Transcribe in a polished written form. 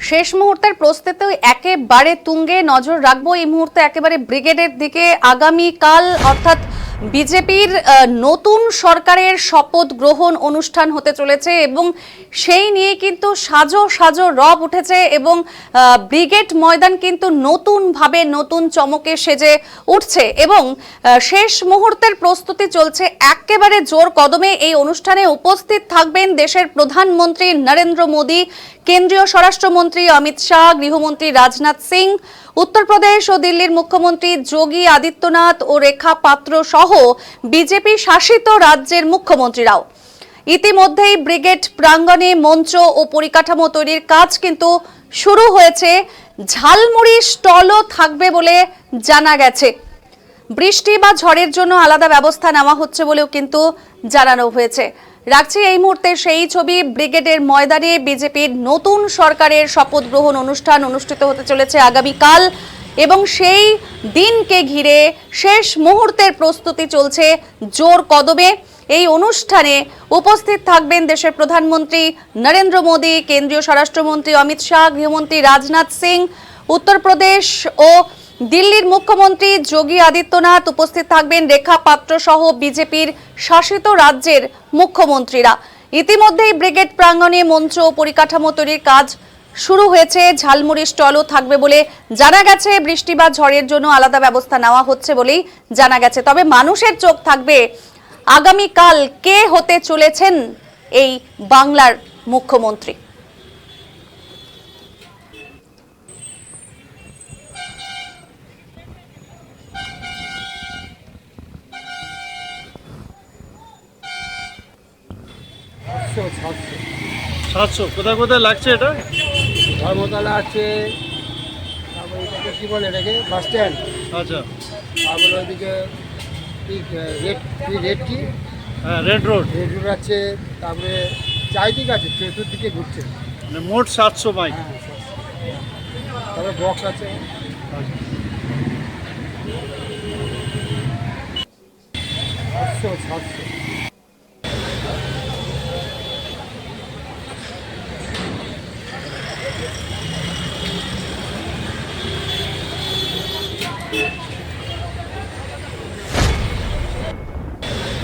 শেষ মুহূর্তের প্রস্তুতি একেবারে তুঙ্গে, নজর রাখবো এই মুহূর্তে একেবারে ব্রিগেডের দিকে। আগামীকাল অর্থাৎ বিজেপির নতুন সরকারের শপথ গ্রহণ অনুষ্ঠান হতে চলেছে এবং সেই নিয়ে কিন্তু সাজো সাজো রব উঠেছে এবং ব্রিগেড ময়দান কিন্তু নতুনভাবে নতুন চমকে সেজে উঠছে এবং শেষ মুহূর্তের প্রস্তুতি চলছে একেবারে জোর কদমে। এই অনুষ্ঠানে উপস্থিত থাকবেন দেশের প্রধানমন্ত্রী নরেন্দ্র মোদী, কেন্দ্রীয় স্বরাষ্ট্রমন্ত্রী অমিত শাহ, গৃহমন্ত্রী রাজনাথ সিং, উত্তরপ্রদেশ ও দিল্লির মুখ্যমন্ত্রী যোগী আদিত্যনাথ ও রেখা পাত্র সহ বিজেপি শাসিত রাজ্যের মুখ্যমন্ত্রীরাও। ইতিমধ্যেই ব্রিগেড প্রাঙ্গণে মঞ্চ ও পরিকাঠামো তৈরির কাজ কিন্তু শুরু হয়েছে। ঝালমুড়ি স্টলও থাকবে বলে জানা গেছে। বৃষ্টি বা ঝড়ের জন্য আলাদা ব্যবস্থা নেওয়া হচ্ছে বলেও কিন্তু জানানো হয়েছে। রাখছি এই মুহূর্তে সেই ছবি, ব্রিগেডের ময়দানে বিজেপির নতুন সরকারের শপথ গ্রহণ অনুষ্ঠান অনুষ্ঠিত হতে চলেছে আগামীকাল এবং সেই দিনকে ঘিরে শেষ মুহূর্তের প্রস্তুতি চলছে জোর কদমে। এই অনুষ্ঠানে উপস্থিত থাকবেন দেশের প্রধানমন্ত্রী নরেন্দ্র মোদী, কেন্দ্রীয় স্বরাষ্ট্রমন্ত্রী অমিত শাহ, গৃহমন্ত্রী রাজনাথ সিং, উত্তরপ্রদেশ ও দিল্লির মুখ্যমন্ত্রী যোগী আদিত্যনাথ, উপস্থিত থাকবেন রেখা পাত্র সহ বিজেপির শাসিত রাজ্যের মুখ্যমন্ত্রীরা। ইতিমধ্যেই ব্রিগেড প্রাঙ্গণে মঞ্চ ও পরিকাঠামো তৈরির কাজ শুরু হয়েছে। ঝালমুড়ি স্টলও থাকবে বলে জানা গেছে। বৃষ্টি বা ঝড়ের জন্য আলাদা ব্যবস্থা নেওয়া হচ্ছে বলেই জানা গেছে। তবে মানুষের চোখ থাকবে আগামীকাল কে হতে চলেছেন এই বাংলার মুখ্যমন্ত্রী। সাতশো কোথায় কোথায় লাগছে? এটা ধর্মতলা আছে, তারপরে এটাকে কী বলে, এটাকে বাস স্ট্যান্ড। আচ্ছা, তারপরে ওইদিকে রেড কি, হ্যাঁ রেড রোড আছে। তারপরে চারিদিকে আছে, চতুর্দিকে ঘুরছে। মানে মোট 700 বাইক। হ্যাঁ, তারপরে বক্স আছে। সাতশো